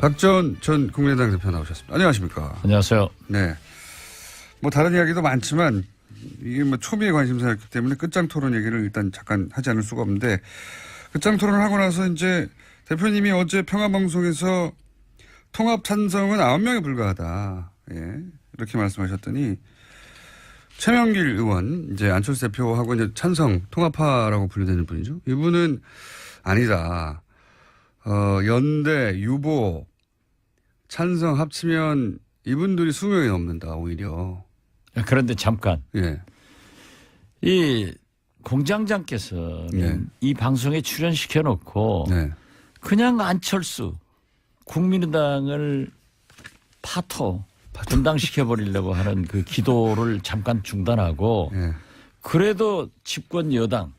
박지원 전 국민의당 대표 나오셨습니다. 안녕하십니까. 안녕하세요. 네. 뭐 다른 이야기도 많지만 이게 뭐 초미의 관심사였기 때문에 끝장 토론 얘기를 일단 잠깐 하지 않을 수가 없는데 끝장 토론을 하고 나서 이제 대표님이 어제 평화방송에서 통합 찬성은 9명에 불과하다. 예. 이렇게 말씀하셨더니 최명길 의원, 이제 안철수 대표하고 이제 찬성, 통합파라고 분류되는 분이죠. 이분은 아니다. 연대, 유보, 찬성 합치면 이분들이 20명이 넘는다, 오히려. 그런데 잠깐. 예. 이 공장장께서는 예. 이 방송에 출연시켜 놓고 네. 그냥 안철수 국민의당을 파토 분당시켜 버리려고 하는 그 기도를 잠깐 중단하고 예. 그래도 집권 여당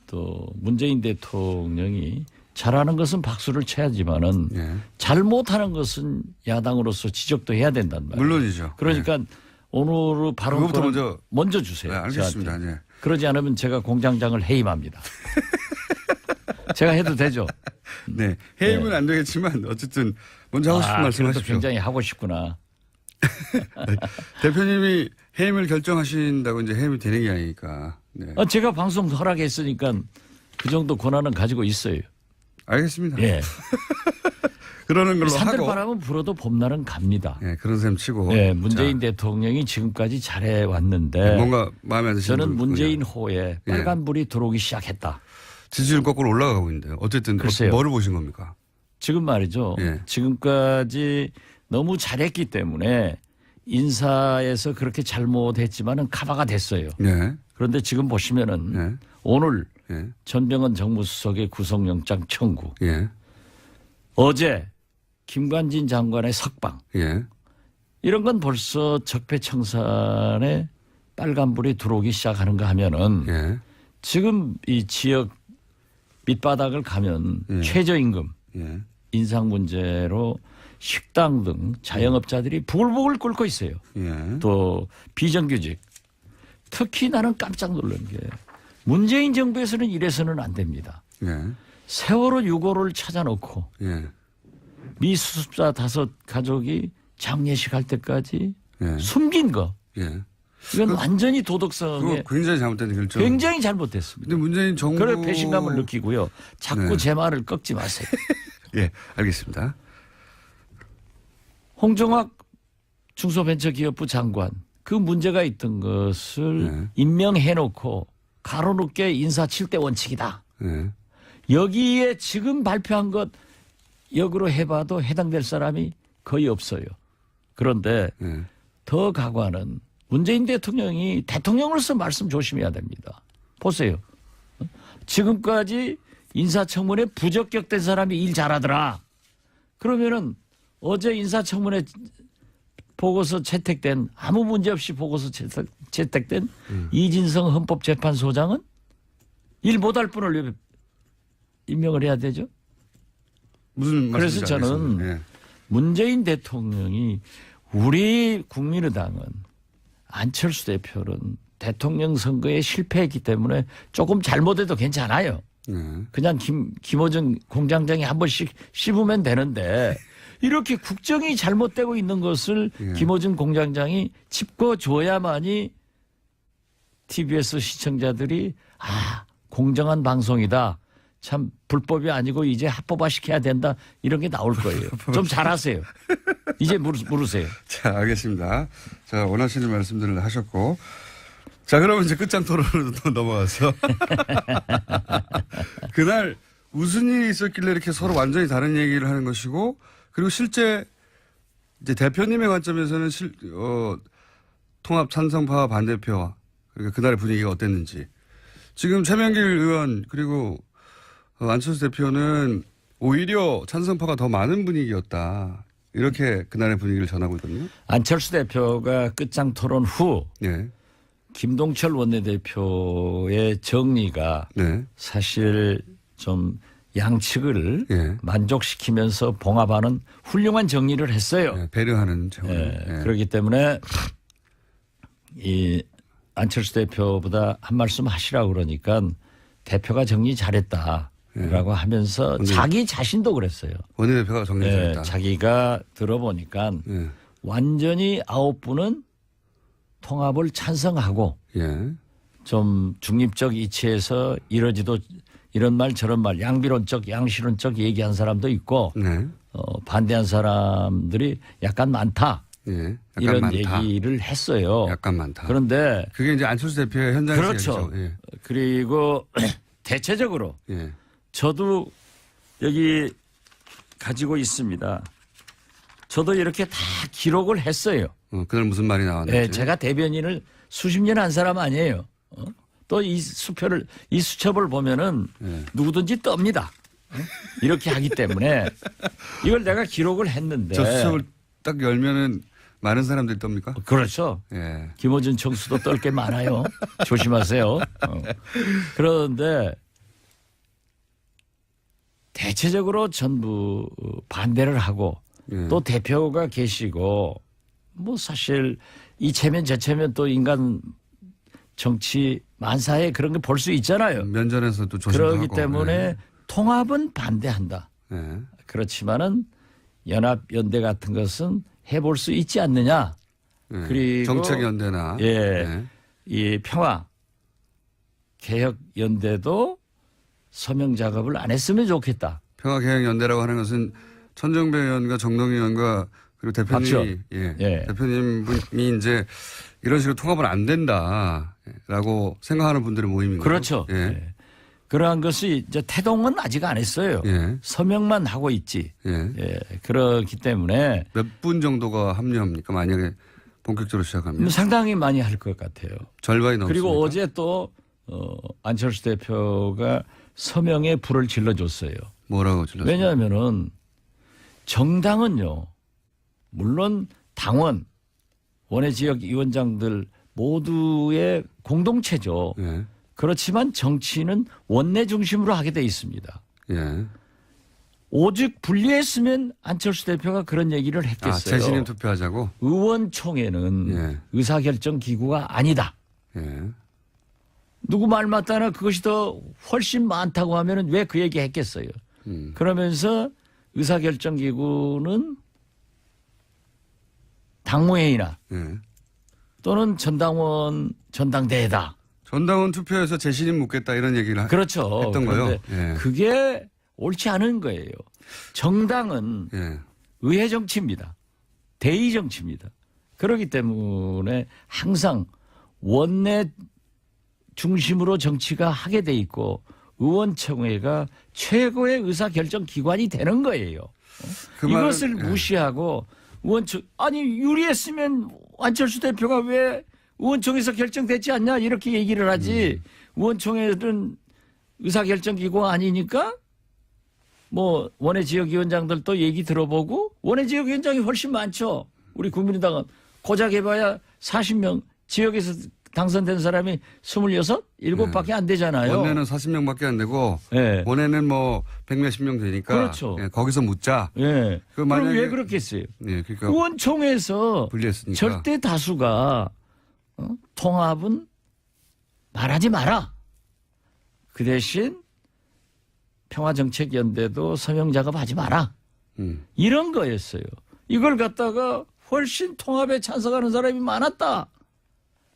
또 문재인 대통령이 잘하는 것은 박수를 쳐야지만은 예. 잘못하는 것은 야당으로서 지적도 해야 된단 말이에요. 물론이죠. 그러니까 오늘 그거부터 발언 먼저 주세요. 네, 알겠습니다. 저한테. 네. 그러지 않으면 제가 공장장을 해임합니다. 제가 해도 되죠. 네. 해임은 안 되겠지만 어쨌든 먼저 하고 싶은 말씀 그래도 하십시오. 굉장히 하고 싶구나. 대표님이 해임을 결정하신다고 이제 해임이 되는 게 아니니까. 네. 제가 방송 허락했으니까 그 정도 권한은 가지고 있어요. 알겠습니다. 예. 그러는 걸로 하고. 산들바람은 불어도 봄날은 갑니다. 예, 그런 셈 치고. 네, 문재인 자, 대통령이 지금까지 잘해 왔는데 뭔가 마음에 안 드시는 저는 부분이요. 문재인 호에 빨간불이 들어오기 시작했다. 지지율 거꾸로 올라가고 있는데요. 어쨌든 글쎄요. 뭐를 보신 겁니까? 지금 말이죠. 예. 지금까지 너무 잘했기 때문에 인사에서 그렇게 잘못했지만은 카바가 됐어요. 네. 그런데 지금 보시면은 네. 오늘 예. 전병헌 정무수석의 구속영장 청구, 예. 어제 김관진 장관의 석방, 예. 이런 건 벌써 적폐청산에 빨간불이 들어오기 시작하는가 하면은 예. 지금 이 지역 밑바닥을 가면 최저임금 예. 인상 문제로 식당 등 자영업자들이 부글부글 끓고 있어요. 예. 또 비정규직. 특히 나는 깜짝 놀란 게 문재인 정부에서는 이래서는 안 됩니다. 예. 세월호 6호를 찾아놓고 예. 미수습자 5 가족이 장례식 할 때까지 예. 숨긴 거. 예. 이건 완전히 그거 도덕성에 굉장히 잘못된 결정. 굉장히 잘못됐습니다. 근데 문재인 정부. 그래 배신감을 느끼고요. 자꾸 네. 제 말을 꺾지 마세요. 예, 알겠습니다. 홍정학 중소벤처기업부 장관 그 문제가 있던 것을 임명해놓고 가로놓게 인사 7대 원칙이다. 예. 여기에 지금 발표한 것 역으로 해봐도 해당될 사람이 거의 없어요. 그런데 예. 더 가관은 문재인 대통령이 대통령으로서 말씀 조심해야 됩니다. 보세요. 지금까지 인사청문회 부적격된 사람이 일 잘하더라. 그러면은 어제 인사청문회 보고서 채택된 아무 문제 없이 보고서 채택된 이진성 헌법재판소장은 일 못할 분을 왜 임명을 해야 되죠? 무슨 그래서 말씀인지 저는 알겠습니다. 예. 문재인 대통령이 우리 국민의당은 안철수 대표는 대통령 선거에 실패했기 때문에 조금 잘못해도 괜찮아요. 예. 그냥 김어준 공장장이 한 번씩 씹으면 되는데 이렇게 국정이 잘못되고 있는 것을 김어준 공장장이 짚어줘야만이 TBS 시청자들이 공정한 방송이다. 참 불법이 아니고 이제 합법화 시켜야 된다. 이런 게 나올 거예요. 좀 잘하세요. 이제 물으세요. 자, 알겠습니다. 자, 원하시는 말씀들을 하셨고. 자, 그러면 이제 끝장 토론으로 또 넘어가서. 그날 무슨 일이 있었길래 이렇게 서로 완전히 다른 얘기를 하는 것이고, 그리고 실제 이제 대표님의 관점에서는 통합 찬성파와 반대표와 그러니까 그날의 분위기가 어땠는지. 지금 최명길 의원 그리고 안철수 대표는 오히려 찬성파가 더 많은 분위기였다. 이렇게 그날의 분위기를 전하고 있거든요. 안철수 대표가 끝장 토론 후 네. 김동철 원내대표의 정리가 네. 사실 좀 양측을 예. 만족시키면서 봉합하는 훌륭한 정리를 했어요. 네, 배려하는 차원. 그렇기 때문에 이 안철수 대표보다 한 말씀 하시라고 그러니까 대표가 정리 잘했다. 라고 하면서 자기 자신도 그랬어요. 원내대표가 정리했다. 자기가 들어보니까 예. 완전히 9분은 통합을 찬성하고 예. 좀 중립적 이치에서 이러지도 이런 말 저런 말 양비론적 양실론적 얘기한 사람도 있고 네. 반대한 사람들이 약간 많다. 예. 약간 이런 많다. 얘기를 했어요. 약간 많다. 그런데 그게 이제 안철수 대표의 현장에서 그렇죠. 얘기죠. 예. 그리고 대체적으로 예. 저도 여기 가지고 있습니다. 저도 이렇게 다 기록을 했어요. 그날 무슨 말이 나왔는지. 네, 제가 대변인을 수십 년 한 사람 아니에요. 또 이 수첩을 보면은 예. 누구든지 떱니다. 이렇게 하기 때문에 이걸 내가 기록을 했는데. 저 수첩을 딱 열면은 많은 사람들이 떱니까? 그렇죠. 예. 김어준 청수도 떨 게 많아요. 조심하세요. 그런데 대체적으로 전부 반대를 하고 예. 또 대표가 계시고 뭐 사실 이체면 저체면 또 인간 정치 만사에 그런 거 볼 수 있잖아요. 면전에서도 조심도 그렇기 하고. 때문에 예. 통합은 반대한다. 예. 그렇지만은 연합 연대 같은 것은 해볼 수 있지 않느냐. 예. 그리고 정책 연대나. 예, 이 평화 개혁 연대도 서명 작업을 안 했으면 좋겠다. 평화개혁연대라고 하는 것은 천정배 의원과 정동희 의원과 그리고 대표님이 맞죠? 예. 예. 대표님이 이제 이런 식으로 통합은 안 된다라고 생각하는 분들의 모임인 거죠. 그렇죠. 예. 예. 그러한 것이 이제 태동은 아직 안 했어요. 예. 서명만 하고 있지. 예. 예. 그렇기 때문에 몇 분 정도가 합류합니까? 만약에 본격적으로 시작하면 상당히 많이 할 것 같아요. 절반이 넘습니까? 그리고 어제 또 안철수 대표가 서명에 불을 질러줬어요. 뭐라고 질렀어요? 왜냐하면은 정당은요, 물론 당원, 원외 지역 위원장들 모두의 공동체죠. 예. 그렇지만 정치는 원내 중심으로 하게 돼 있습니다. 예. 오직 분리했으면 안철수 대표가 그런 얘기를 했겠어요. 재신임 투표하자고? 의원총회는 예. 의사결정 기구가 아니다. 예. 누구 말 맞다나 그것이 더 훨씬 많다고 하면은 왜 그 얘기 했겠어요. 그러면서 의사결정 기구는 당무회의나 예. 또는 전당대회다. 전당원 투표에서 재신임 묻겠다 이런 얘기를 그렇죠. 했던 거요. 그런데 예. 그게 옳지 않은 거예요. 정당은 예. 의회 정치입니다. 대의 정치입니다. 그렇기 때문에 항상 원내 중심으로 정치가 하게 돼 있고 의원총회가 최고의 의사결정 기관이 되는 거예요. 그 이것을 말은, 예. 무시하고 아니 유리했으면 안철수 대표가 왜 의원총회에서 결정됐지 않냐 이렇게 얘기를 하지. 의원총회는 의사결정기구가 아니니까 뭐 원외 지역위원장들도 얘기 들어보고 원외 지역위원장이 훨씬 많죠. 우리 국민의당은 고작 해봐야 40명 지역에서 당선된 사람이 26, 7밖에 안 되잖아요. 원내는 40명밖에 안 되고 예. 원내는 뭐 100몇십 명 되니까 그렇죠. 예, 거기서 묻자. 예. 그 그럼 만약에- 왜 그렇겠어요? 예, 그러니까 의원총회에서 분리했으니까. 절대 다수가 통합은 말하지 마라. 그 대신 평화정책연대도 서명 작업하지 마라. 이런 거였어요. 이걸 갖다가 훨씬 통합에 찬성하는 사람이 많았다.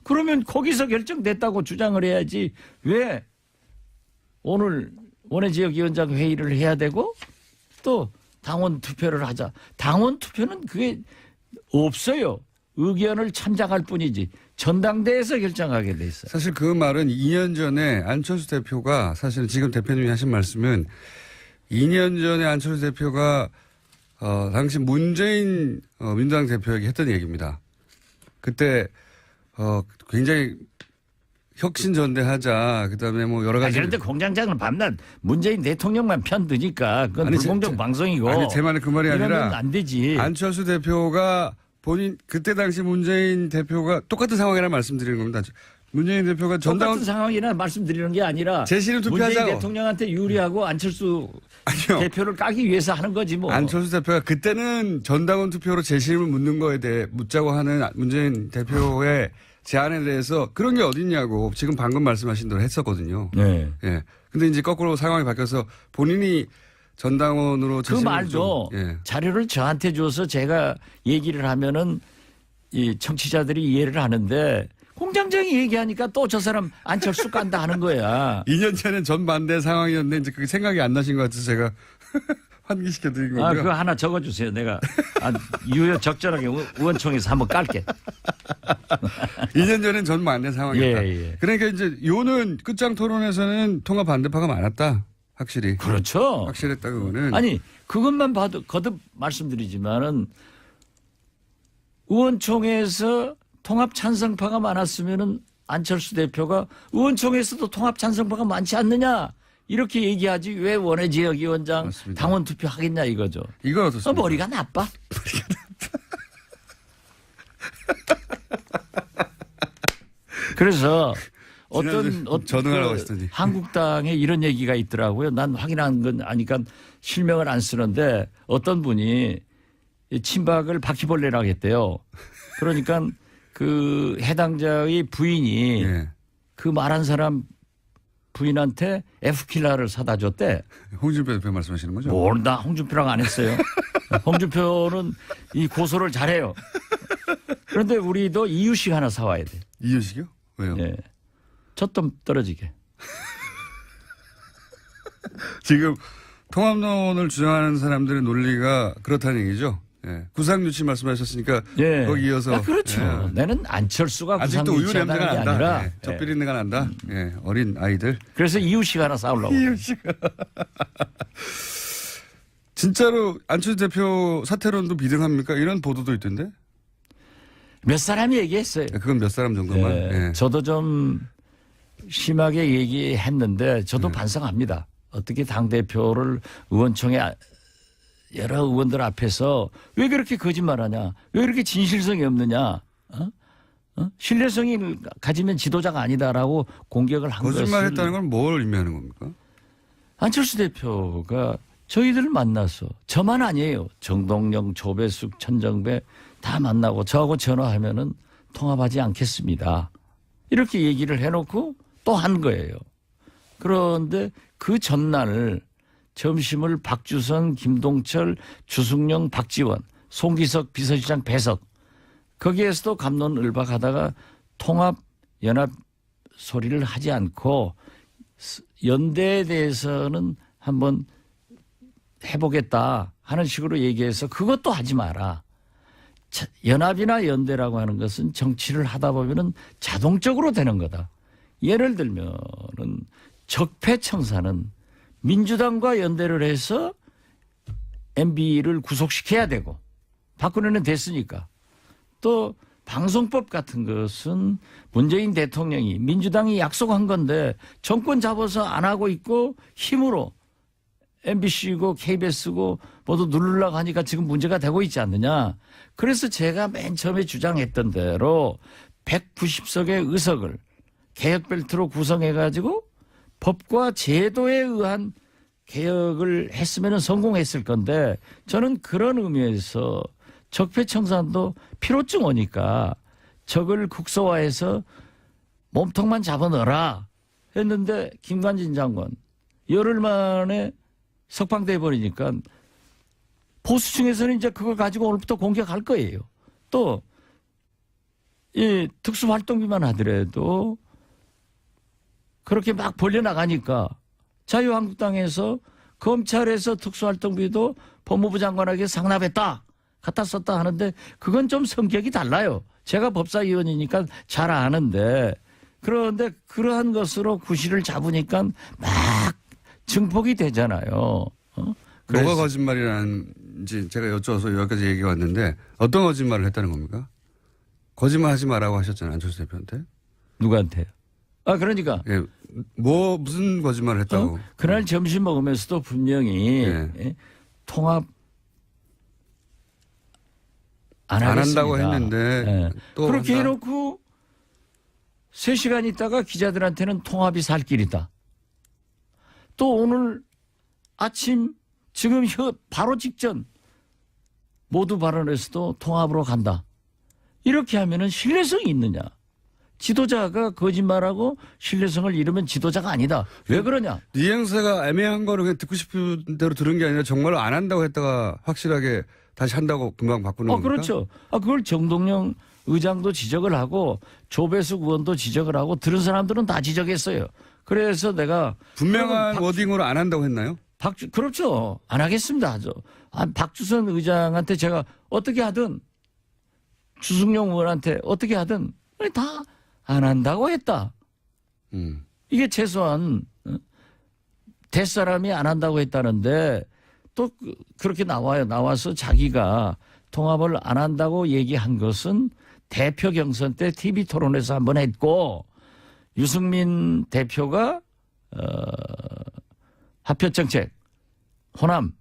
그러면 거기서 결정됐다고 주장을 해야지 왜 오늘 원외지역위원장 회의를 해야 되고 또 당원 투표를 하자. 당원 투표는 그게 없어요. 의견을 참작할 뿐이지 전당대회에서 결정하게 돼 있어요. 사실 그 말은 2년 전에 안철수 대표가 사실은 지금 대표님이 하신 말씀은 2년 전에 안철수 대표가 당시 문재인 민주당 대표에게 했던 얘기입니다. 그때 굉장히 혁신전대하자. 그다음에 뭐 여러 가지. 그런데 공장장은 밤낮 문재인 대통령만 편드니까 그건 아니, 불공정 방송이고. 아니 제 말은 그 말이 이러면 아니라 안 되지. 안철수 대표가 본인 그때 당시 문재인 대표가 똑같은 상황이라 말씀드리는 겁니다. 문재인 대표가 전당원 똑같은 상황이나 말씀드리는 게 아니라 재신임 투표하자고. 문재인 대통령한테 유리하고 안철수 아니요. 대표를 까기 위해서 하는 거지 뭐. 안철수 대표가 그때는 전당원 투표로 재신임을 묻는 거에 대해 묻자고 하는 문재인 대표의 제안에 대해서 그런 게 어딨냐고 지금 방금 말씀하신 대로 했었거든요. 네. 예. 근데 이제 거꾸로 상황이 바뀌어서 본인이 전당원으로 그 말도 자료를 저한테 줘서 제가 얘기를 하면은 이 청취자들이 이해를 하는데 공장장이 얘기하니까 또 저 사람 안철수 깐다 하는 거야. 2년 전엔 전반대 상황이었는데 이제 그게 생각이 안 나신 것 같아서 제가 환기시켜 드린 거고요. 그거 하나 적어주세요. 내가 유효 적절하게 의원총회에서 한번 깔게. 2년 전엔 전반대 상황이었다. 예. 그러니까 이제 요는 끝장 토론에서는 통합 반대파가 많았다. 확실히. 그렇죠. 확실했다 그거는. 아니 그것만 봐도 거듭 말씀드리지만은 의원총회에서 통합 찬성파가 많았으면은 안철수 대표가 의원총회에서도 통합 찬성파가 많지 않느냐 이렇게 얘기하지 왜 원외 지역위원장 맞습니다. 당원 투표 하겠냐 이거죠. 이건 어떻습니까? 머리가 나빠. 그래서 어떤 전응하라고 하시더니. 한국당에 이런 얘기가 있더라고요. 난 확인한 건 아니까 실명을 안 쓰는데 어떤 분이 친박을 바퀴벌레라고 했대요. 그러니까 그 해당자의 부인이 예. 그 말한 사람 부인한테 F킬러를 사다 줬대. 홍준표 대표 말씀하시는 거죠? 나 홍준표랑 안 했어요. 홍준표는 이 고소를 잘해요. 그런데 우리도 이유식 하나 사와야 돼. 이유식이요? 왜요? 예. 젖좀 떨어지게. 지금 통합론을 주장하는 사람들의 논리가 그렇다는 얘기죠. 예. 구상유치 말씀하셨으니까 예. 거기 이어서 그렇죠. 예. 나는 안철수가 아직도 우유 구상유치하다는 냄새가 게 난다. 아니라 예. 젖 비린내가 난다. 예. 어린 아이들. 그래서 이유식 하나 싸우려고. 이유식. 진짜로 안철수 대표 사퇴론도 비등합니까? 이런 보도도 있던데. 몇 사람이 얘기했어요. 그건 몇 사람 정도만. 예. 예. 저도 좀 심하게 얘기했는데 저도 반성합니다. 어떻게 당대표를 의원총회 여러 의원들 앞에서 왜 그렇게 거짓말하냐? 왜 그렇게 진실성이 없느냐? 신뢰성이 가지면 지도자가 아니다라고 공격을 한 것을. 거짓말했다는 건 뭘 의미하는 겁니까? 안철수 대표가 저희들을 만나서 저만 아니에요. 정동영, 조배숙, 천정배 다 만나고 저하고 전화하면은 통합하지 않겠습니다. 이렇게 얘기를 해놓고 또 한 거예요. 그런데 그 전날 점심을 박주선, 김동철, 주승용, 박지원, 송기석 비서실장 배석 거기에서도 갑론을박하다가 통합 연합 소리를 하지 않고 연대에 대해서는 한번 해보겠다 하는 식으로 얘기해서 그것도 하지 마라. 연합이나 연대라고 하는 것은 정치를 하다 보면은 자동적으로 되는 거다. 예를 들면은 적폐청사는 민주당과 연대를 해서 MB를 구속시켜야 되고 박근혜는 됐으니까 또 방송법 같은 것은 문재인 대통령이 민주당이 약속한 건데 정권 잡아서 안 하고 있고 힘으로 MBC고 KBS고 모두 누르려고 하니까 지금 문제가 되고 있지 않느냐. 그래서 제가 맨 처음에 주장했던 대로 190석의 의석을 개혁벨트로 구성해가지고 법과 제도에 의한 개혁을 했으면 성공했을 건데 저는 그런 의미에서 적폐청산도 피로증 오니까 적을 국소화해서 몸통만 잡아넣어라 했는데 김관진 장관 열흘 만에 석방돼 버리니까 보수층에서는 이제 그걸 가지고 오늘부터 공격할 거예요. 또 이 특수활동비만 하더라도 그렇게 막 벌려나가니까 자유한국당에서 검찰에서 특수활동비도 법무부 장관에게 상납했다. 갖다 썼다 하는데 그건 좀 성격이 달라요. 제가 법사위원이니까 잘 아는데 그런데 그러한 것으로 구실을 잡으니까 막 증폭이 되잖아요. 뭐가 거짓말이라는지 제가 여쭤서 여기까지 얘기가 왔는데 어떤 거짓말을 했다는 겁니까? 거짓말 하지 마라고 하셨잖아요. 안철수 대표한테. 누구한테요? 그러니까. 예, 무슨 거짓말을 했다고. 그날 점심 먹으면서도 분명히 통합 안 한다고 하겠습니다. 했는데 또 그렇게 한다. 해놓고 3시간 있다가 기자들한테는 통합이 살 길이다. 또 오늘 아침 지금 바로 직전 모두 발언에서도 통합으로 간다. 이렇게 하면은 신뢰성이 있느냐. 지도자가 거짓말하고 신뢰성을 잃으면 지도자가 아니다. 왜 그러냐? 뉘앙스가 애매한 거를 그냥 듣고 싶은 대로 들은 게 아니라 정말로 안 한다고 했다가 확실하게 다시 한다고 금방 바꾸는 겁니까? 그렇죠. 그걸 정동영 의장도 지적을 하고 조배숙 의원도 지적을 하고 들은 사람들은 다 지적했어요. 그래서 내가 분명한 워딩으로 안 한다고 했나요? 그렇죠. 안 하겠습니다. 박주선 의장한테 제가 어떻게 하든 주승용 의원한테 어떻게 하든 다 안 한다고 했다. 이게 최소한 대사람이 안 한다고 했다는데 또 그렇게 나와서 자기가 통합을 안 한다고 얘기한 것은 대표 경선 때 TV 토론에서 한번 했고 유승민 대표가 합표정책 호남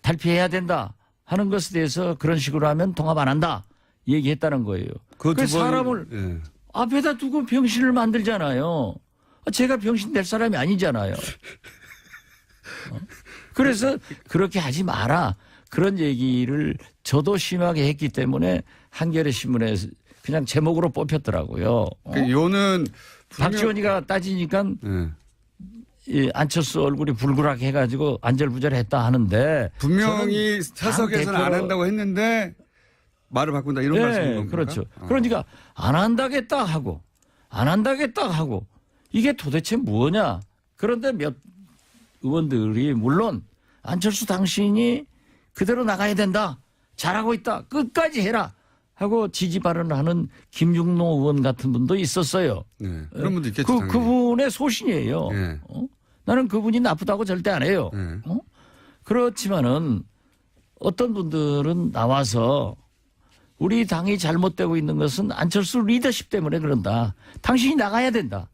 탈피해야 된다 하는 것에 대해서 그런 식으로 하면 통합 안 한다 얘기했다는 거예요. 그 사람을 앞에다 두고 병신을 만들잖아요. 제가 병신 될 사람이 아니잖아요. 그래서 그렇게 하지 마라. 그런 얘기를 저도 심하게 했기 때문에 한겨레 신문에 그냥 제목으로 뽑혔더라고요. 요는 박지원이가 따지니까 이 안철수 얼굴이 불그랗게 해가지고 안절부절했다 하는데 분명히 사석에서는 안 한다고 했는데 말을 바꾼다 이런 말씀인 겁니까? 그렇죠. 그러니까 안 한다겠다 하고 안 한다겠다 하고 이게 도대체 뭐냐. 그런데 몇 의원들이 물론 안철수 당신이 그대로 나가야 된다. 잘하고 있다. 끝까지 해라. 하고 지지 발언을 하는 김중노 의원 같은 분도 있었어요. 네, 그런 분도 있겠죠. 그분의 소신이에요. 네. 나는 그분이 나쁘다고 절대 안 해요. 네. 그렇지만은 어떤 분들은 나와서 우리 당이 잘못되고 있는 것은 안철수 리더십 때문에 그런다. 당신이 나가야 된다.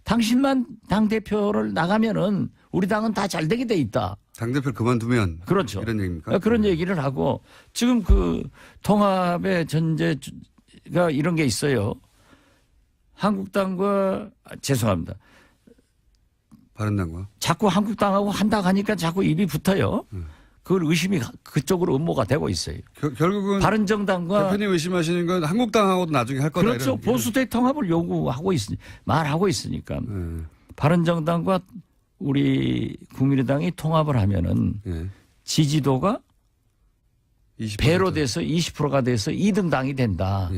당신만 당대표를 나가면은 우리 당은 다 잘 되게 돼 있다. 당대표를 그만두면. 그렇죠. 이런 얘기입니까? 그런 얘기를 하고 지금 그 통합의 전제가 이런 게 있어요. 한국당과 죄송합니다. 바른당과. 자꾸 한국당하고 한다 하니까 자꾸 입이 붙어요. 그걸 의심이 그쪽으로 음모가 되고 있어요. 결국은 바른정당과 대표님 의심하시는 건 한국당하고도 나중에 할 거다. 그렇죠. 보수대 통합을 요구하고 말하고 있으니까 바른정당과 우리 국민의당이 통합을 하면은 지지도가 20%. 배로 돼서 20%가 돼서 2등 당이 된다.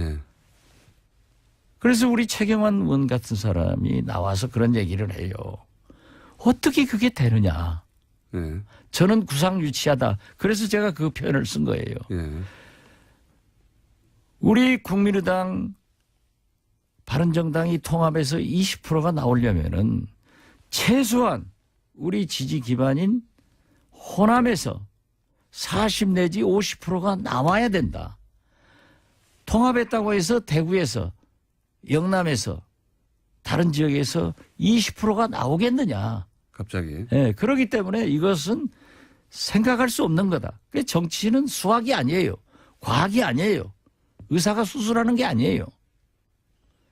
그래서 우리 최경환 의원 같은 사람이 나와서 그런 얘기를 해요. 어떻게 그게 되느냐. 저는 구상유치하다. 그래서 제가 그 표현을 쓴 거예요. 우리 국민의당 바른정당이 통합해서 20%가 나오려면은 최소한 우리 지지 기반인 호남에서 40 내지 50%가 나와야 된다. 통합했다고 해서 대구에서 영남에서 다른 지역에서 20%가 나오겠느냐. 갑자기. 네, 그렇기 때문에 이것은 생각할 수 없는 거다. 정치는 수학이 아니에요. 과학이 아니에요. 의사가 수술하는 게 아니에요.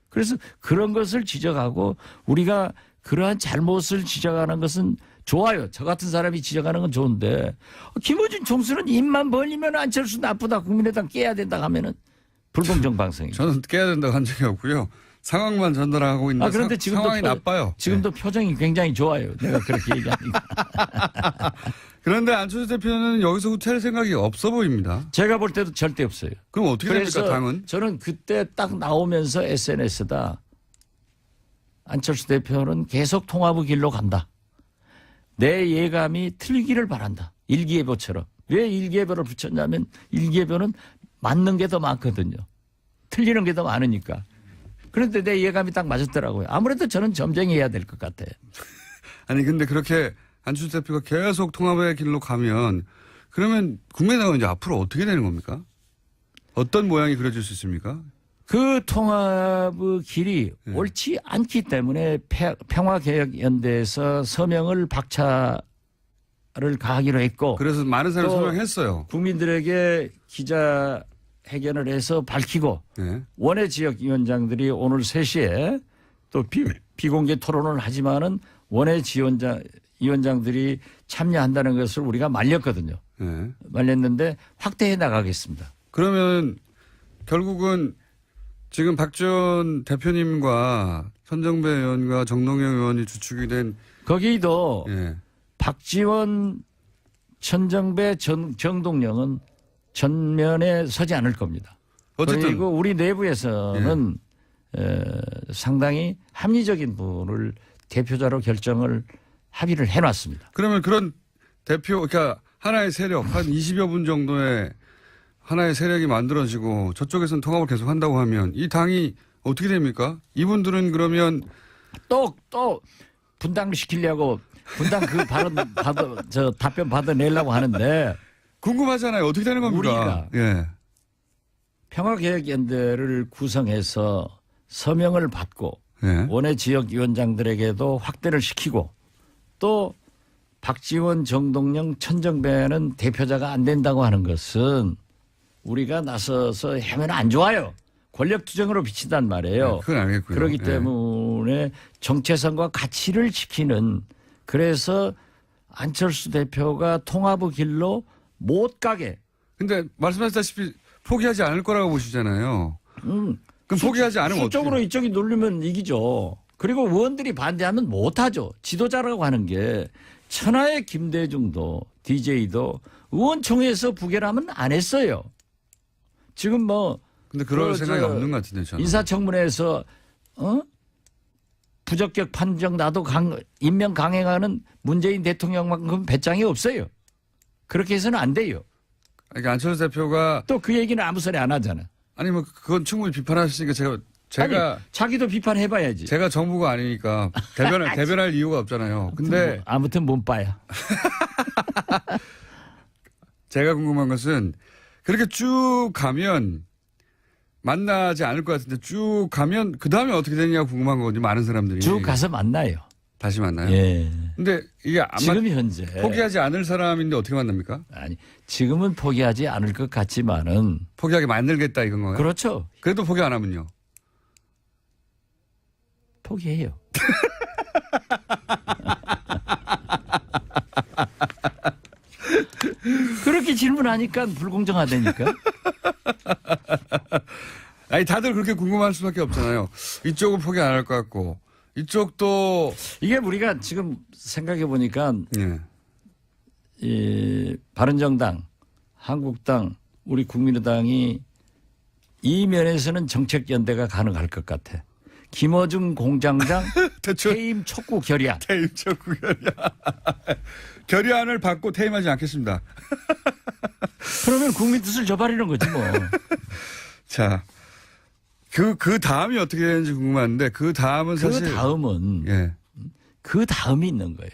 그래서 그런 것을 지적하고 우리가 그러한 잘못을 지적하는 것은 좋아요. 저 같은 사람이 지적하는 건 좋은데 김어준 총수는 입만 벌리면 안철수 나쁘다. 국민의당 깨야 된다 하면은 불공정 방송이에요. 저는 깨야 된다고 한 적이 없고요. 상황만 전달하고 있는데 그런데 지금도 상황이 나빠요. 지금도 표정이 굉장히 좋아요. 내가 그렇게 얘기하니까. 그런데 안철수 대표는 여기서 후퇴할 생각이 없어 보입니다. 제가 볼 때도 절대 없어요. 그럼 어떻게 됩니까, 당은? 저는 그때 딱 나오면서 SNS에다 안철수 대표는 계속 통합의 길로 간다. 내 예감이 틀리기를 바란다. 일기예보처럼. 왜 일기예보를 붙였냐면 일기예보는 맞는 게 더 많거든요. 틀리는 게 더 많으니까. 그런데 내 예감이 딱 맞았더라고요. 아무래도 저는 점쟁이해야 될 것 같아요. 아니 근데 그렇게 안철수 대표가 계속 통합의 길로 가면 그러면 국민의당은 이제 앞으로 어떻게 되는 겁니까? 어떤 모양이 그려질 수 있습니까? 그 통합의 길이 옳지 않기 때문에 평화개혁연대에서 서명을 박차를 가하기로 했고 그래서 많은 사람이 서명했어요. 국민들에게 기자회견을 해서 밝히고 원외 지역위원장들이 오늘 3시에 또 비공개 토론을 하지만은 원외 위원장들이 참여한다는 것을 우리가 말렸거든요. 말렸는데 확대해 나가겠습니다. 그러면 결국은 지금 박지원 대표님과 손정배 의원과 정동영 의원이 주축이 된 거기도 예. 박지원, 천정배, 정동영은 전면에 서지 않을 겁니다. 어쨌든 그리고 우리 내부에서는 상당히 합리적인 분을 대표자로 결정을 합의를 해놨습니다. 그러면 그런 대표, 그러니까 하나의 세력, 한 20여 분 정도의 하나의 세력이 만들어지고 저쪽에서는 통합을 계속 한다고 하면 이 당이 어떻게 됩니까? 이분들은 그러면 또 분당을 시키려고 분당 그 답변 받아내려고 하는데 궁금하잖아요. 어떻게 되는 겁니까? 우리가 예. 평화개혁연대를 구성해서 서명을 받고 예. 원외 지역위원장들에게도 확대를 시키고 또 박지원, 정동영, 천정배는 대표자가 안 된다고 하는 것은 우리가 나서서 하면 안 좋아요. 권력투쟁으로 비친단 말이에요. 그건 알겠고요. 그렇기 예. 때문에 정체성과 가치를 지키는 그래서 안철수 대표가 통합의 길로 못 가게. 근데 말씀하셨다시피 포기하지 않을 거라고 보시잖아요. 그럼 포기하지 않으면 수적으로 어떻게? 이쪽이 누르면 이기죠. 그리고 의원들이 반대하면 못하죠. 지도자라고 하는 게 천하의 김대중도 DJ도 의원총회에서 부결하면 안 했어요. 지금 뭐 근데 그럴 그 생각이 저 없는 것 같은데 저는. 인사청문회에서 부적격 판정 나도 임명 강행하는 문재인 대통령만큼 배짱이 없어요. 그렇게 해서는 안 돼요. 그러니까 안철수 대표가 또 그 얘기는 아무 소리 안 하잖아. 아니 뭐 그건 충분히 비판하시니까 제가 아니, 자기도 비판해봐야지. 제가 정부가 아니니까 대변할 이유가 없잖아요. 근데 아무튼 몸빠야. 제가 궁금한 것은 그렇게 쭉 가면 만나지 않을 것 같은데 쭉 가면 그 다음에 어떻게 되느냐고 궁금한 거거든요. 많은 사람들이. 쭉 가서 만나요. 다시 만나요. 예. 근데 이게 지금 현재 포기하지 않을 사람인데 어떻게 만납니까? 아니 지금은 포기하지 않을 것 같지만은 포기하게 만들겠다 이건 거예요? 그렇죠. 그래도 포기 안 하면요? 포기해요. 그렇게 질문하니까 불공정하다니까. 아니 다들 그렇게 궁금할 수밖에 없잖아요. 이쪽은 포기 안 할 것 같고 이쪽도 이게 우리가 지금 생각해 보니까 예. 이 바른정당, 한국당, 우리 국민의당이 이 면에서는 정책 연대가 가능할 것 같아. 김어준 공장장 대충 퇴임 촉구 결의안. 퇴임 촉구 결의안을 받고 퇴임하지 않겠습니다. 그러면 국민 뜻을 저버리는 거지 뭐. 자, 그 다음이 어떻게 되는지 궁금한데 그 다음은 사실 그 다음은 예. 그 다음이 있는 거예요.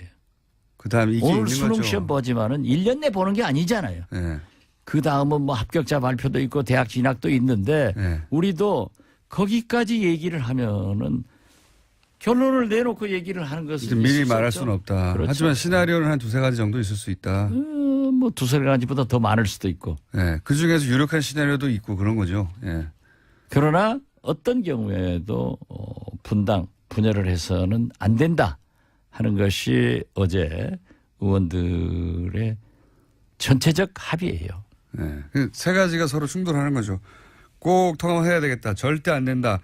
그 다음에 이게 오늘 있는 수능 거죠. 시험 보지만은 1년 내 보는 게 아니잖아요. 예. 그 다음은 뭐 합격자 발표도 있고 대학 진학도 있는데 예. 우리도 거기까지 얘기를 하면은 결론을 내놓고 얘기를 하는 것은 미리 있을 수 말할 없죠. 수는 없다. 그렇죠. 하지만 시나리오는 한 두세 가지 정도 있을 수 있다. 뭐 두세 가지보다 더 많을 수도 있고. 예. 그 중에서 유력한 시나리오도 있고 그런 거죠. 예. 그러나 어떤 경우에도 분당, 분열을 해서는 안 된다 하는 것이 어제 의원들의 전체적 합의예요. 예. 그 세 가지가 서로 충돌하는 거죠. 꼭 통합해야 되겠다. 절대 안 된다.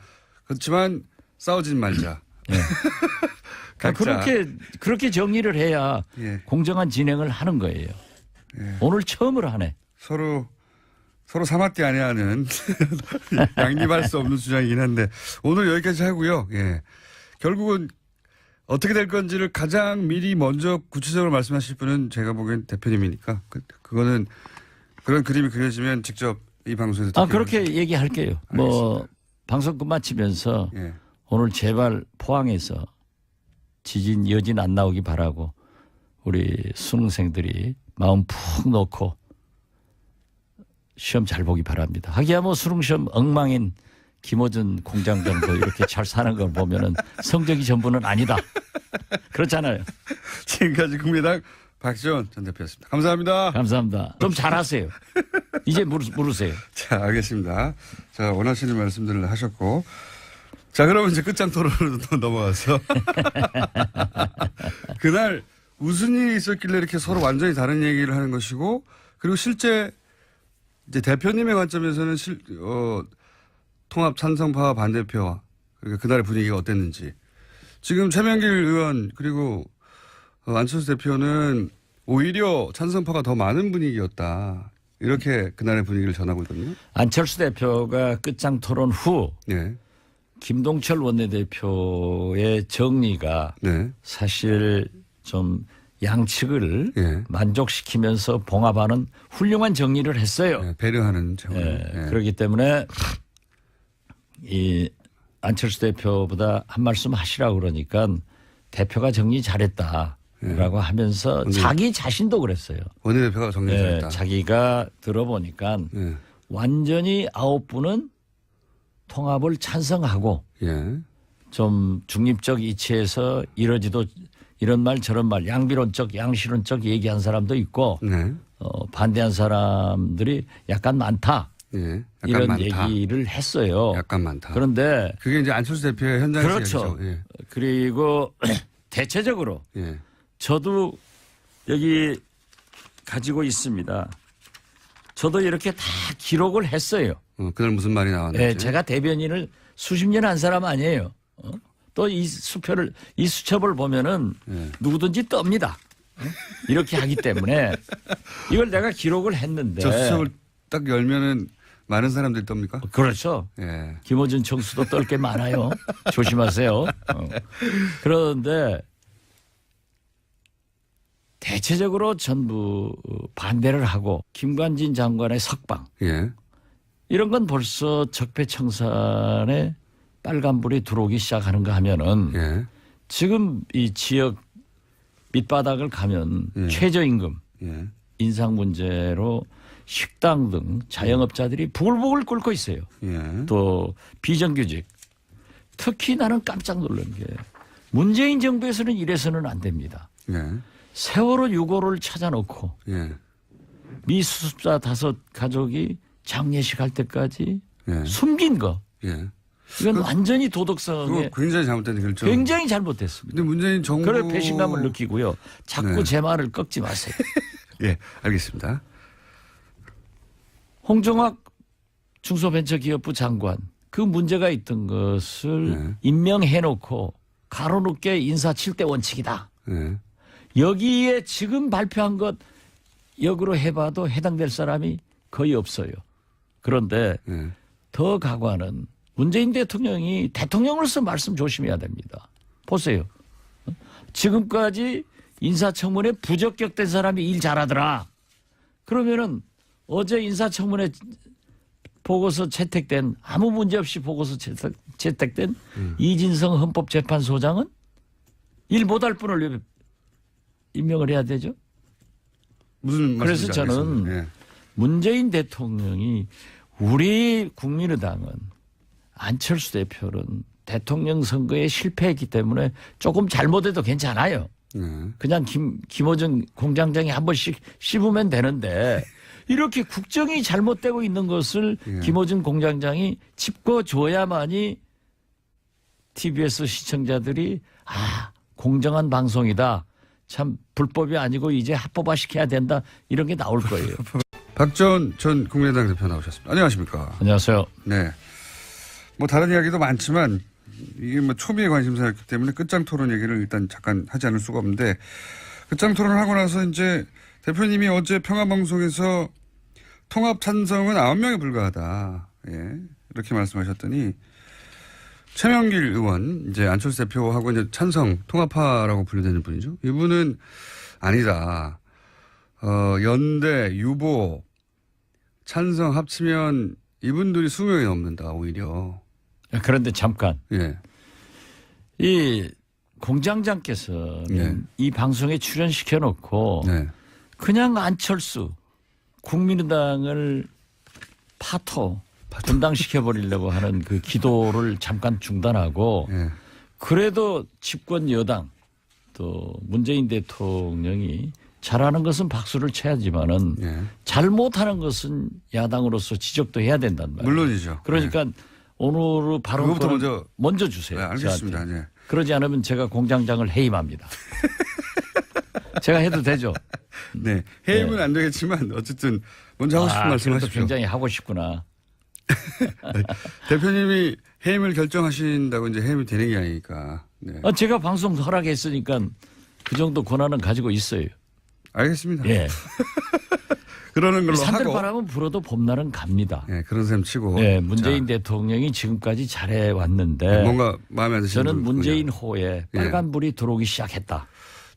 그렇지만 싸우진 말자. 예. 각자. 그렇게 정리를 해야 예. 공정한 진행을 하는 거예요. 예. 오늘 처음으로 하네. 서로 사마띠 아니하는 양립할 수 없는 주장이긴 한데 오늘 여기까지 하고요. 예. 결국은 어떻게 될 건지를 가장 미리 먼저 구체적으로 말씀하실 분은 제가 보기엔 대표님이니까 그거는 그런 그림이 그려지면 직접 이 방송에서 그렇게 얘기할게요. 뭐 방송 끝마치면서 예. 오늘 제발 포항에서 지진 여진 안 나오기 바라고 우리 수능생들이 마음 푹 놓고 시험 잘 보기 바랍니다. 하기야 뭐 수능시험 엉망인 김어준 공장장도 이렇게 잘 사는 걸 보면은 성적이 전부는 아니다. 그렇잖아요. 지금까지 국민의당 박지원 전 대표였습니다. 감사합니다. 감사합니다. 좀 잘하세요. 이제 물으세요. 자, 알겠습니다. 자, 원하시는 말씀들을 하셨고. 자, 그러면 이제 끝장 토론으로 또 넘어가서. 그날 무슨 일이 있었길래 이렇게 서로 완전히 다른 얘기를 하는 것이고, 그리고 실제 이제 대표님의 관점에서는 통합 찬성파와 반대표, 그러니까 그날의 분위기가 어땠는지. 지금 최명길 의원 그리고 안철수 대표는 오히려 찬성파가 더 많은 분위기였다. 이렇게 그날의 분위기를 전하고 있거든요. 안철수 대표가 끝장 토론 후 네. 김동철 원내대표의 정리가 네. 사실 좀 양측을 예. 만족시키면서 봉합하는 훌륭한 정리를 했어요. 네, 배려하는 차원. 예, 그렇기 때문에 이 안철수 대표보다 한 말씀 하시라고 그러니까 대표가 정리 잘했다라고 하면서 자기 자신도 그랬어요. 원내대표가 정리 예, 잘했다. 자기가 들어보니까 예. 완전히 9분은 통합을 찬성하고 예. 좀 중립적 이치에서 이러지도 이런 말 저런 말 양비론적 양실론적 얘기한 사람도 있고 네. 반대한 사람들이 약간 많다. 예. 약간 이런 많다. 얘기를 했어요. 약간 많다. 그런데 그게 이제 안철수 대표의 현장에서 그렇죠. 얘기죠. 예. 그리고 대체적으로 예. 저도 여기 가지고 있습니다. 저도 이렇게 다 기록을 했어요. 그날 무슨 말이 나왔는지. 네, 제가 대변인을 수십 년 한 사람 아니에요. 또 이 수첩을 보면은 예. 누구든지 떱니다. 이렇게 하기 때문에 이걸 내가 기록을 했는데. 저 수첩을 딱 열면은 많은 사람들이 떱니까? 그렇죠. 예. 김어준 총수도 떨 게 많아요. 조심하세요. 그런데 대체적으로 전부 반대를 하고 김관진 장관의 석방 예. 이런 건 벌써 적폐청산에 빨간불이 들어오기 시작하는가 하면은 예. 지금 이 지역 밑바닥을 가면 최저임금 예. 인상 문제로 식당 등 자영업자들이 부글부글 끓고 있어요. 예. 또 비정규직. 특히 나는 깜짝 놀란 게 문재인 정부에서는 이래서는 안 됩니다. 예. 세월호 6호를 찾아놓고 예. 미수습자 5 가족이 장례식 할 때까지 예. 숨긴 거. 예. 이건 완전히 그거 도덕성에 굉장히 잘못된 결정. 굉장히 잘못됐습니다. 근데 문재인 정부. 그래 배신감을 느끼고요. 자꾸 네. 제 말을 꺾지 마세요. 예. 알겠습니다. 홍종학 중소벤처기업부 장관 그 문제가 있던 것을 네. 임명해놓고 가로놓게 인사 7대 원칙이다. 예. 여기에 지금 발표한 것 역으로 해봐도 해당될 사람이 거의 없어요. 그런데 예. 더 가관은 문재인 대통령이 대통령으로서 말씀 조심해야 됩니다. 보세요. 지금까지 인사청문회 부적격된 사람이 일 잘하더라. 그러면은 어제 인사청문회 보고서 채택된 아무 문제 없이 보고서 채택된 이진성 헌법재판소장은 일 못할 분을 왜 임명을 해야 되죠? 무슨 그래서 말씀인지 저는 알겠습니다. 예. 문재인 대통령이 우리 국민의당은 안철수 대표는 대통령 선거에 실패했기 때문에 조금 잘못해도 괜찮아요. 예. 그냥 김어준 공장장이 한 번씩 씹으면 되는데 이렇게 국정이 잘못되고 있는 것을 예. 김어준 공장장이 짚어줘야만이 TBS 시청자들이 공정한 방송이다. 참 불법이 아니고 이제 합법화시켜야 된다. 이런 게 나올 거예요. 박지원 전 국민의당 대표 나오셨습니다. 안녕하십니까. 안녕하세요. 네. 뭐 다른 이야기도 많지만 이게 뭐 초미의 관심사였기 때문에 끝장 토론 얘기를 일단 잠깐 하지 않을 수가 없는데 끝장 토론을 하고 나서 이제 대표님이 어제 평화방송에서 통합 찬성은 9명에 불과하다. 예. 이렇게 말씀하셨더니 최명길 의원, 이제 안철수 대표하고 이제 찬성 통합파라고 분류되는 분이죠. 이분은 아니다. 연대, 유보, 찬성 합치면 이분들이 20명이 넘는다, 오히려. 그런데 잠깐. 예. 이 공장장께서는 네. 이 방송에 출연시켜 놓고 네. 그냥 안철수 국민의당을 분당시켜 버리려고 하는 그 기도를 잠깐 중단하고 예. 그래도 집권 여당 또 문재인 대통령이 잘하는 것은 박수를 쳐야지만은 예. 잘못하는 것은 야당으로서 지적도 해야 된단 말이에요. 물론이죠. 그러니까 오늘 바로 그거부터 먼저 주세요. 네, 알겠습니다. 저한테. 네. 그러지 않으면 제가 공장장을 해임합니다. 제가 해도 되죠. 네. 해임은 안 되겠지만 어쨌든 먼저 하고 싶은 말씀 그래도 하십시오. 굉장히 하고 싶구나. 대표님이 해임을 결정하신다고 이제 해임이 되는 게 아니니까. 네. 제가 방송 허락했으니까 그 정도 권한은 가지고 있어요. 알겠습니다. 예. 그러는 걸로 하고. 산들바람은 불어도 봄날은 갑니다. 예, 그런 셈 치고. 예, 문재인 자, 대통령이 지금까지 잘해왔는데 뭔가 마음에 안 드시는 저는 부분이 문재인 있군요. 호에 빨간불이 들어오기 시작했다.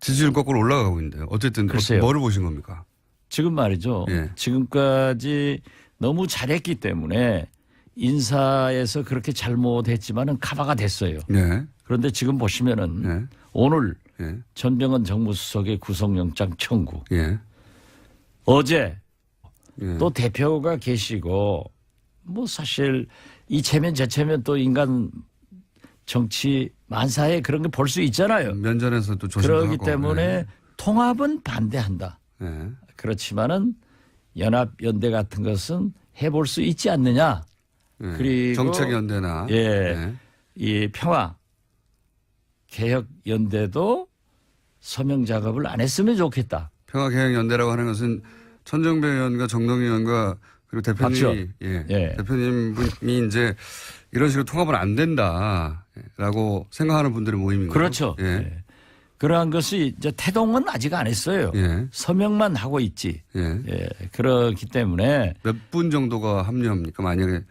지지율 거꾸로 올라가고 있는데요. 어쨌든 글쎄요. 뭐를 보신 겁니까? 지금 말이죠. 예. 지금까지 너무 잘했기 때문에 인사에서 그렇게 잘못했지만은 카바가 됐어요. 네. 그런데 지금 보시면은 네. 오늘 예. 전병헌 정무수석의 구속영장 청구, 예. 어제 예. 또 대표가 계시고 뭐 사실 이 체면 저 체면 또 인간 정치 만사에 그런 거 볼 수 있잖아요. 면전에서도 조심하고. 그렇기 때문에 통합은 반대한다. 예. 그렇지만은 연합 연대 같은 것은 해볼 수 있지 않느냐. 예. 그리고 정책 연대나. 예, 이 평화 개혁 연대도 서명 작업을 안 했으면 좋겠다. 평화개혁연대라고 하는 것은 천정배 의원과 정동희 의원과 그리고 대표님이 대표님이 이제 이런 식으로 통합은 안 된다라고 생각하는 분들의 모임인 거죠. 그렇죠. 예. 예. 그러한 것이 이제 태동은 아직 안 했어요. 예. 서명만 하고 있지. 예. 예. 그렇기 때문에 몇 분 정도가 합류합니까? 만약에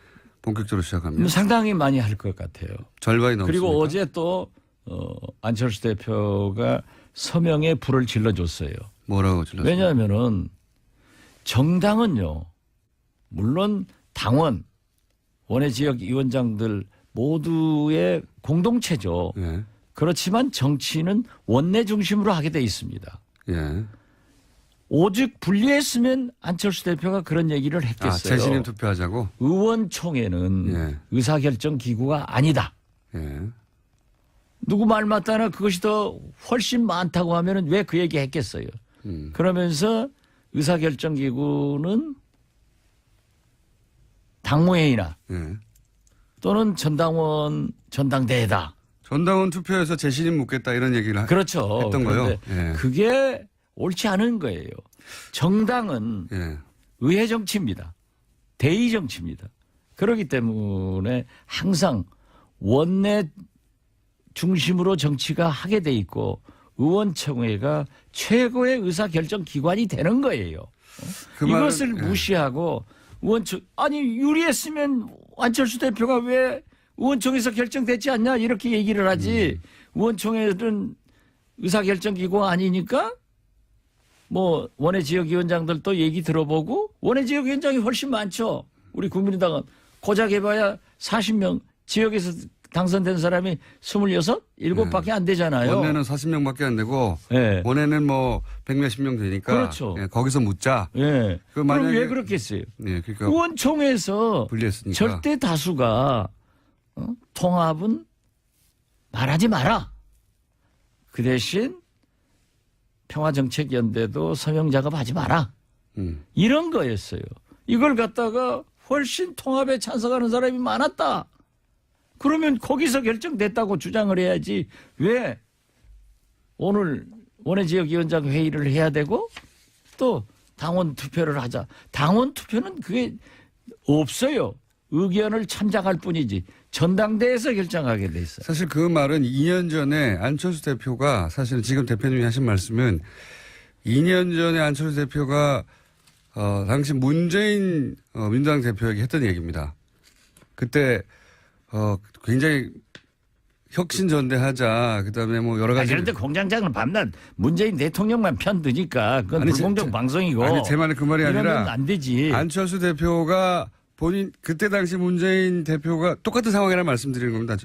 본격적으로 시작하면 상당히 많이 할 것 같아요. 절반이 넘습니까? 그리고 어제 또 안철수 대표가 서명에 불을 질러줬어요. 뭐라고 질렀어요? 왜냐하면은 정당은요, 물론 당원, 원외 지역 위원장들 모두의 공동체죠. 예. 그렇지만 정치는 원내 중심으로 하게 돼 있습니다. 예. 오직 분리했으면 안철수 대표가 그런 얘기를 했겠어요. 재신임 투표하자고? 의원총회는 예. 의사결정 기구가 아니다. 예. 누구 말 맞다나 그것이 더 훨씬 많다고 하면은 왜 그 얘기 했겠어요. 그러면서 의사결정 기구는 당무회의나 예. 또는 전당대회다. 전당원 투표에서 재신임 묻겠다 이런 얘기를 그렇죠. 했던 거요. 그런데 예. 그게 옳지 않은 거예요. 정당은 예. 의회 정치입니다. 대의 정치입니다. 그렇기 때문에 항상 원내 중심으로 정치가 하게 돼 있고 의원총회가 최고의 의사결정 기관이 되는 거예요. 그 이것을 말은, 예. 무시하고 아니 유리했으면 안철수 대표가 왜 의원총회에서 결정됐지 않냐 이렇게 얘기를 하지. 의원총회는 의사결정기구가 아니니까 뭐 원외 지역위원장들도 얘기 들어보고 원외 지역위원장이 훨씬 많죠. 우리 국민의당은 고작 해봐야 40명 지역에서 당선된 사람이 26, 7밖에 안 되잖아요. 원내는 40명밖에 안 되고 예. 원내는 뭐 100몇십 명 되니까 그렇죠. 예, 거기서 묻자. 예. 그 그럼 만약에- 왜 그렇겠어요? 예, 그러니까 의원총회에서 분리했으니까. 절대 다수가 통합은 말하지 마라. 그 대신 평화정책연대도 서명 작업하지 마라. 이런 거였어요. 이걸 갖다가 훨씬 통합에 찬성하는 사람이 많았다. 그러면 거기서 결정됐다고 주장을 해야지 왜 오늘 원외지역위원장 회의를 해야 되고 또 당원 투표를 하자. 당원 투표는 그게 없어요. 의견을 참작할 뿐이지 전당대회에서 결정하게 돼 있어요. 사실 그 말은 2년 전에 안철수 대표가 사실은 지금 대표님이 하신 말씀은 2년 전에 안철수 대표가 당시 문재인 민주당 대표에게 했던 얘기입니다. 그때 굉장히 혁신전대하자. 그다음에 뭐 여러 가지. 그런데 공장장은 밤낮 문재인 대통령만 편드니까 그건 아니, 불공정 방송이고. 아니 제 말은 그 말이 이러면 아니라 안 되지. 안철수 대표가 본인 그때 당시 문재인 대표가 똑같은 상황이라 말씀드리는 겁니다.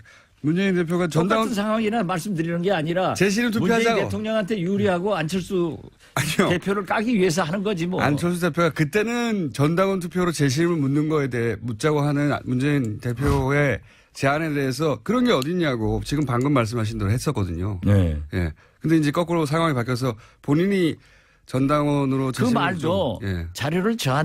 문재인 대표가 전당원 똑같은 상황이나 말씀드리는 게 아니라 재신임 투표하자고. 문재인 대통령한테 유리하고 안철수 아니요. 대표를 까기 위해서 하는 거지 뭐. 안철수 대표가 그때는 전당원 투표로 재신임을 묻는 거에 대해 묻자고 하는 문재인 대표의 제안에 대해서 그런 게 어딨냐고 지금 방금 말씀하신 대로 했었거든요. 네. 예. 근데 이제 거꾸로 상황이 바뀌어서 본인이 전당원으로 그 재신임을 말도 좀, 예. 자료를 저한테